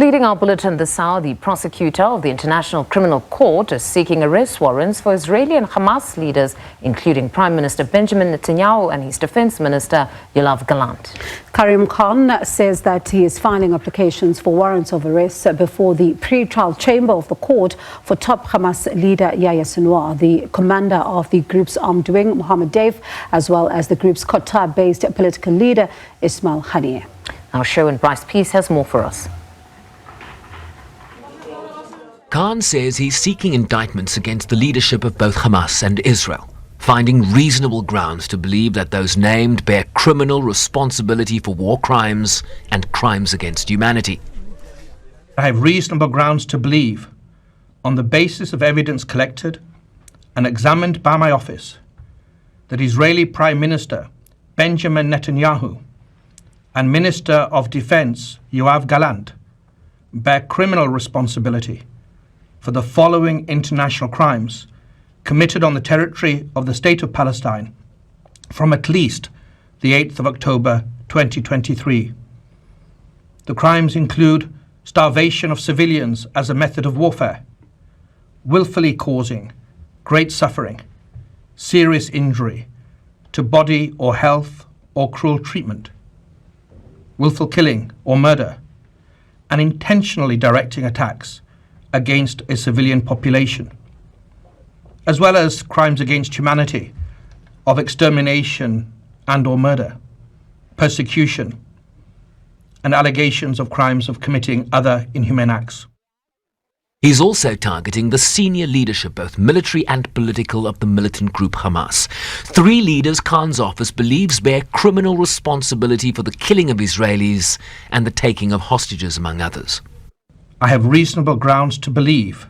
Leading our bulletin this hour, the prosecutor of the International Criminal Court is seeking arrest warrants for Israeli and Hamas leaders, including Prime Minister Benjamin Netanyahu and his Defense Minister Yoav Gallant. Karim Khan says that he is filing applications for warrants of arrest before the pre-trial chamber of the court for top Hamas leader Yahya Sinwar, the commander of the group's armed wing, Mohammed Deif, as well as the group's Qatar-based political leader, Ismail Haniyeh. Now, Sherwin Bryce-Pease has more for us. Khan says he's seeking indictments against the leadership of both Hamas and Israel, finding reasonable grounds to believe that those named bear criminal responsibility for war crimes and crimes against humanity. I have reasonable grounds to believe, on the basis of evidence collected and examined by my office, that Israeli Prime Minister Benjamin Netanyahu and Minister of Defense Yoav Gallant bear criminal responsibility for the following international crimes committed on the territory of the State of Palestine from at least the 8th of October 2023. The crimes include starvation of civilians as a method of warfare, willfully causing great suffering, serious injury to body or health or cruel treatment, willful killing or murder, and intentionally directing attacks against a civilian population, as well as crimes against humanity of extermination and or murder, persecution, and allegations of crimes of committing other inhumane acts. He's also targeting the senior leadership, both military and political, of the militant group Hamas. 3 leaders Khan's office believes bear criminal responsibility for the killing of Israelis and the taking of hostages, among others. I have reasonable grounds to believe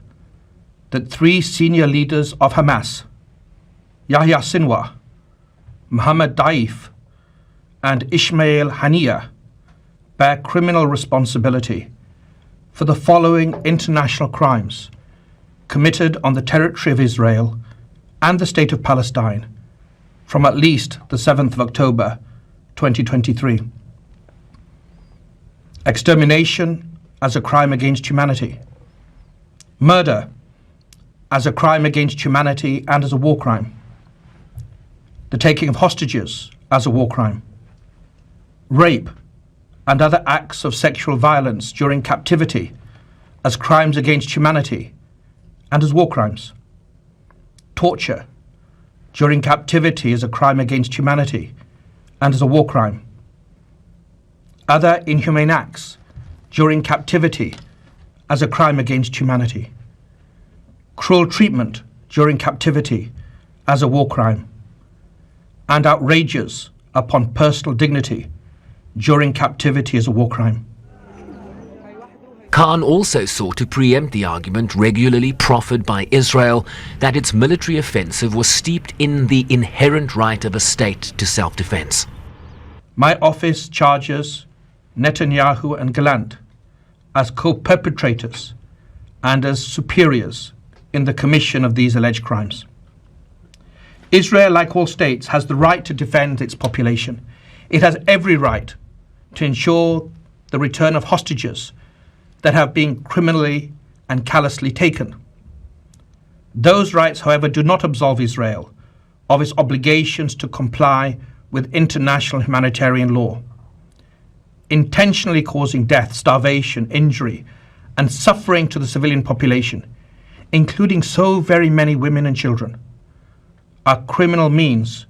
that 3 senior leaders of Hamas, Yahya Sinwar, Mohammed Deif, and Ismail Haniyeh, bear criminal responsibility for the following international crimes committed on the territory of Israel and the State of Palestine from at least the 7th of October 2023. Extermination as a crime against humanity, murder as a crime against humanity and as a war crime, the taking of hostages as a war crime, rape and other acts of sexual violence during captivity as crimes against humanity and as war crimes, torture during captivity as a crime against humanity and as a war crime, other inhumane acts during captivity as a crime against humanity, cruel treatment during captivity as a war crime, and outrages upon personal dignity during captivity as a war crime. Khan also sought to preempt the argument regularly proffered by Israel that its military offensive was steeped in the inherent right of a state to self-defense. My office charges Netanyahu and Gallant as co-perpetrators and as superiors in the commission of these alleged crimes. Israel, like all states, has the right to defend its population. It has every right to ensure the return of hostages that have been criminally and callously taken. Those rights, however, do not absolve Israel of its obligations to comply with international humanitarian law. Intentionally causing death, starvation, injury, and suffering to the civilian population, including so very many women and children, are criminal means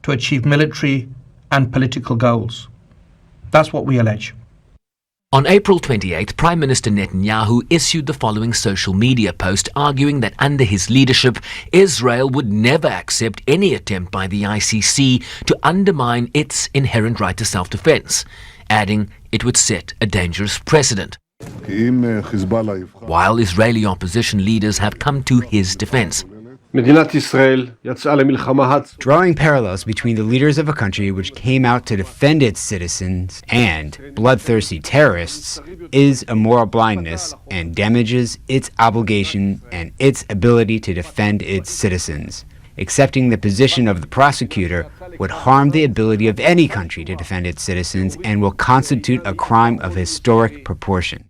to achieve military and political goals. That's what we allege. On April 28, Prime Minister Netanyahu issued the following social media post arguing that under his leadership, Israel would never accept any attempt by the ICC to undermine its inherent right to self-defense, adding it would set a dangerous precedent. While Israeli opposition leaders have come to his defense. Drawing parallels between the leaders of a country which came out to defend its citizens and bloodthirsty terrorists is a moral blindness and damages its obligation and its ability to defend its citizens. Accepting the position of the prosecutor would harm the ability of any country to defend its citizens and will constitute a crime of historic proportion.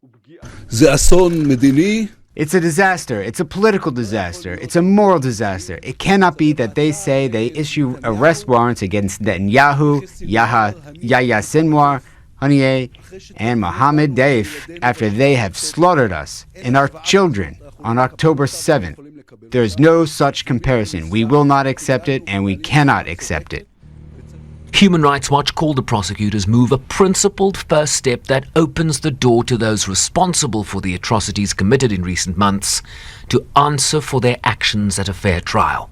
It's a disaster. It's a political disaster. It's a moral disaster. It cannot be that they say they issue arrest warrants against Netanyahu, Yahya Sinwar, Haniyeh, and Mohammed Deif after they have slaughtered us and our children on October 7th. There is no such comparison. We will not accept it, and we cannot accept it. Human Rights Watch called the prosecutor's move a principled first step that opens the door to those responsible for the atrocities committed in recent months to answer for their actions at a fair trial.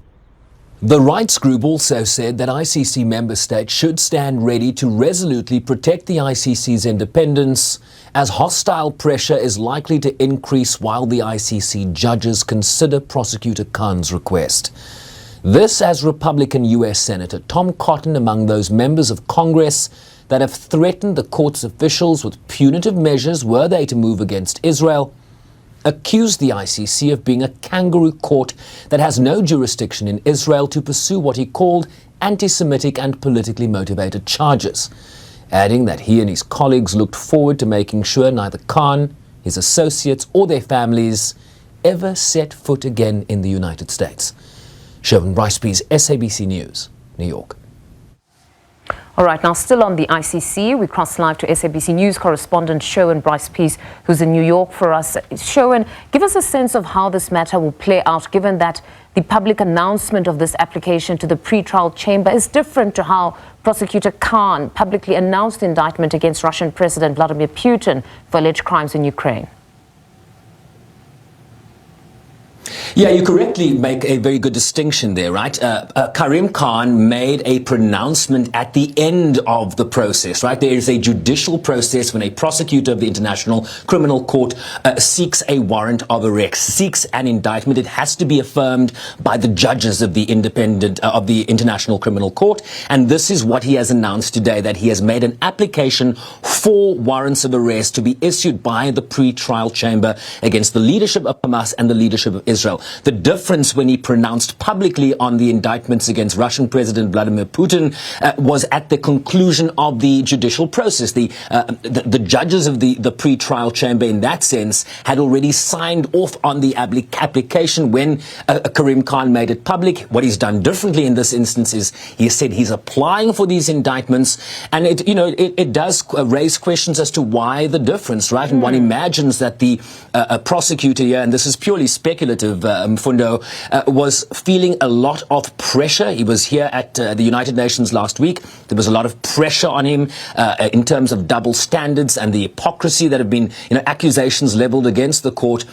The rights group also said that ICC member states should stand ready to resolutely protect the ICC's independence, as hostile pressure is likely to increase while the ICC judges consider Prosecutor Khan's request. This as Republican U.S. Senator Tom Cotton, among those members of Congress that have threatened the court's officials with punitive measures were they to move against Israel, accused the ICC of being a kangaroo court that has no jurisdiction in Israel to pursue what he called anti-Semitic and politically motivated charges, adding that he and his colleagues looked forward to making sure neither Khan, his associates, or their families ever set foot again in the United States. Sherwin Bryce-Pease, SABC News, New York. All right, now still on the ICC, we cross live to SABC News correspondent Sherwin Bryce-Pease, who's in New York for us. Sherwin, give us a sense of how this matter will play out, given that the public announcement of this application to the pretrial chamber is different to how Prosecutor Khan publicly announced the indictment against Russian President Vladimir Putin for alleged crimes in Ukraine. Yeah, you correctly make a very good distinction there, right? Karim Khan made a pronouncement at the end of the process, right? There is a judicial process when a prosecutor of the International Criminal Court seeks a warrant of arrest, seeks an indictment. It has to be affirmed by the judges of the International Criminal Court. And this is what he has announced today, that he has made an application for warrants of arrest to be issued by the pre-trial chamber against the leadership of Hamas and the leadership of Israel. The difference when he pronounced publicly on the indictments against Russian President Vladimir Putin was at the conclusion of the judicial process. The judges of the pre-trial chamber, in that sense, had already signed off on the application when Karim Khan made it public. What he's done differently in this instance is he said he's applying for these indictments, and it does raise questions as to why the difference, right? And one imagines that the prosecutor here, and this is purely speculative, Mfundo, was feeling a lot of pressure. He was here at the United Nations last week. There was a lot of pressure on him in terms of double standards and the hypocrisy that have been, accusations leveled against the court.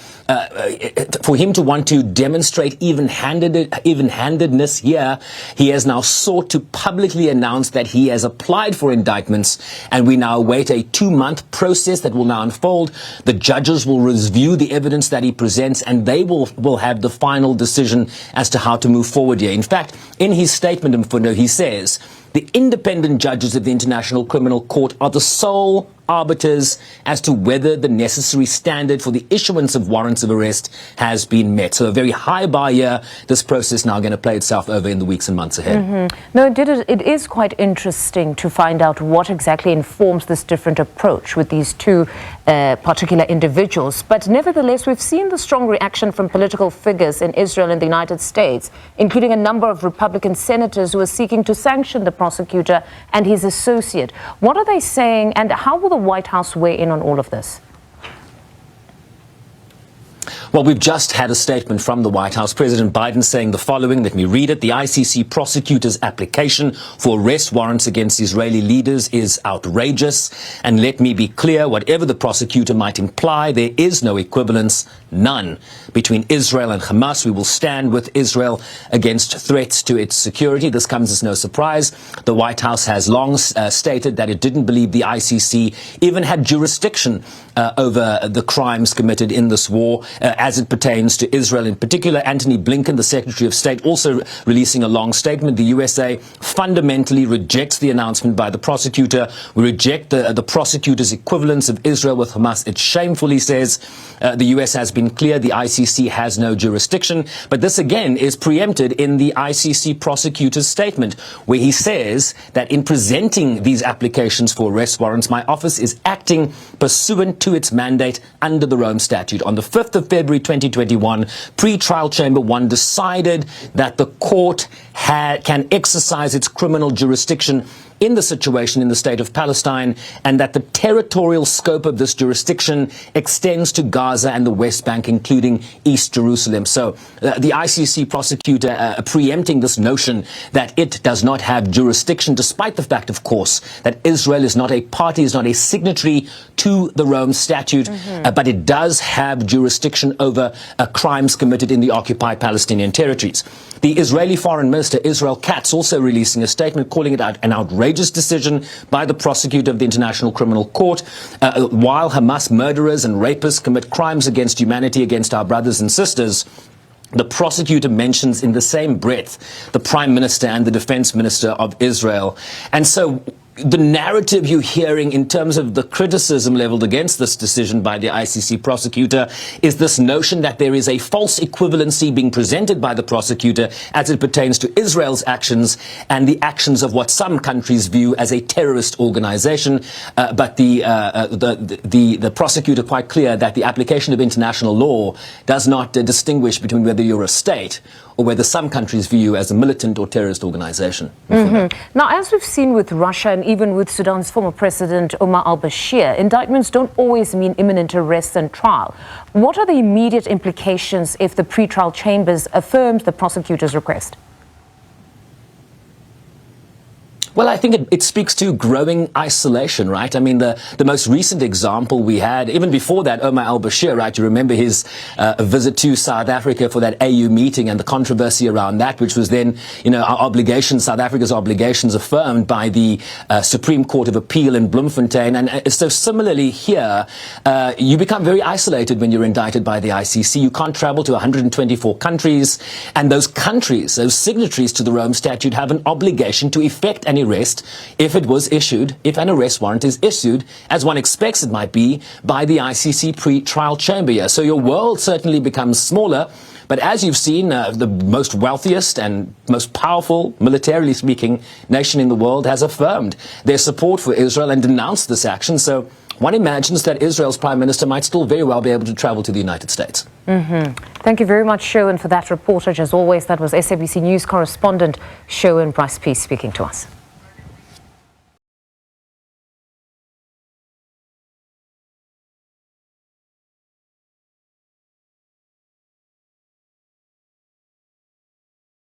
For him to want to demonstrate even-handedness here, he has now sought to publicly announce that he has applied for indictments, and we now await a 2-month process that will now unfold. The judges will review the evidence that he presents, and they will have the final decision as to how to move forward here. In fact, in his statement, Mfundo, he says the independent judges of the International Criminal Court are the sole arbiters as to whether the necessary standard for the issuance of warrants of arrest has been met. So a very high bar here. This process now going to play itself over in the weeks and months ahead. No, it is quite interesting to find out what exactly informs this different approach with these two particular individuals. But nevertheless, we've seen the strong reaction from political figures in Israel and the United States, including a number of Republican senators who are seeking to sanction the prosecutor and his associate. What are they saying, and how will the White House weigh in on all of this? Well, we've just had a statement from the White House. President Biden saying the following. Let me read it. The ICC prosecutor's application for arrest warrants against Israeli leaders is outrageous. And let me be clear, whatever the prosecutor might imply, there is no equivalence, none, between Israel and Hamas. We will stand with Israel against threats to its security. This comes as no surprise. The White House has long stated that it didn't believe the ICC even had jurisdiction over the crimes committed in this war. as it pertains to Israel in particular. Antony Blinken, the Secretary of State, also releasing a long statement. The USA fundamentally rejects the announcement by the prosecutor. We reject the prosecutor's equivalence of Israel with Hamas. It's shameful, he says. The US has been clear the ICC has no jurisdiction. But this again is preempted in the ICC prosecutor's statement, where he says that in presenting these applications for arrest warrants, my office is acting pursuant to its mandate under the Rome Statute. On the 5th of February 2021, pre-trial chamber 1 decided that the court can exercise its criminal jurisdiction in the situation in the state of Palestine, and that the territorial scope of this jurisdiction extends to Gaza and the West Bank, including East Jerusalem. So the ICC prosecutor preempting this notion that it does not have jurisdiction, despite the fact, of course, that Israel is not a party, is not a signatory to the Rome Statute, but it does have jurisdiction over crimes committed in the occupied Palestinian territories. The Israeli Foreign Minister, Israel Katz, also releasing a statement calling it an outrageous decision by the prosecutor of the International Criminal Court. While Hamas murderers and rapists commit crimes against humanity, against our brothers and sisters, the prosecutor mentions in the same breath the Prime Minister and the Defense Minister of Israel. And so the narrative you're hearing in terms of the criticism leveled against this decision by the ICC prosecutor is this notion that there is a false equivalency being presented by the prosecutor as it pertains to Israel's actions and the actions of what some countries view as a terrorist organization. But the prosecutor quite clear that the application of international law does not distinguish between whether you're a state or whether some countries view you as a militant or terrorist organization. Now, as we've seen with Russia and even with Sudan's former president Omar al-Bashir, indictments don't always mean imminent arrest and trial. What are the immediate implications if the pre-trial chambers affirmed the prosecutor's request? Well, I think it speaks to growing isolation, right? I mean, the most recent example we had, even before that, Omar al-Bashir, right? You remember his visit to South Africa for that AU meeting and the controversy around that, which was then, our obligations, South Africa's obligations affirmed by the Supreme Court of Appeal in Bloemfontein. And so similarly here, you become very isolated when you're indicted by the ICC. You can't travel to 124 countries. And those countries, those signatories to the Rome Statute, have an obligation to effect an arrest if an arrest warrant is issued, as one expects it might be, by the ICC pre-trial chamber here. So your world certainly becomes smaller, but as you've seen, the most wealthiest and most powerful, militarily speaking, nation in the world has affirmed their support for Israel and denounced this action. So one imagines that Israel's Prime Minister might still very well be able to travel to the United States. Thank you very much, Sherwin, for that reportage. As always, that was SABC News correspondent Sherwin Bryce-Pease speaking to us.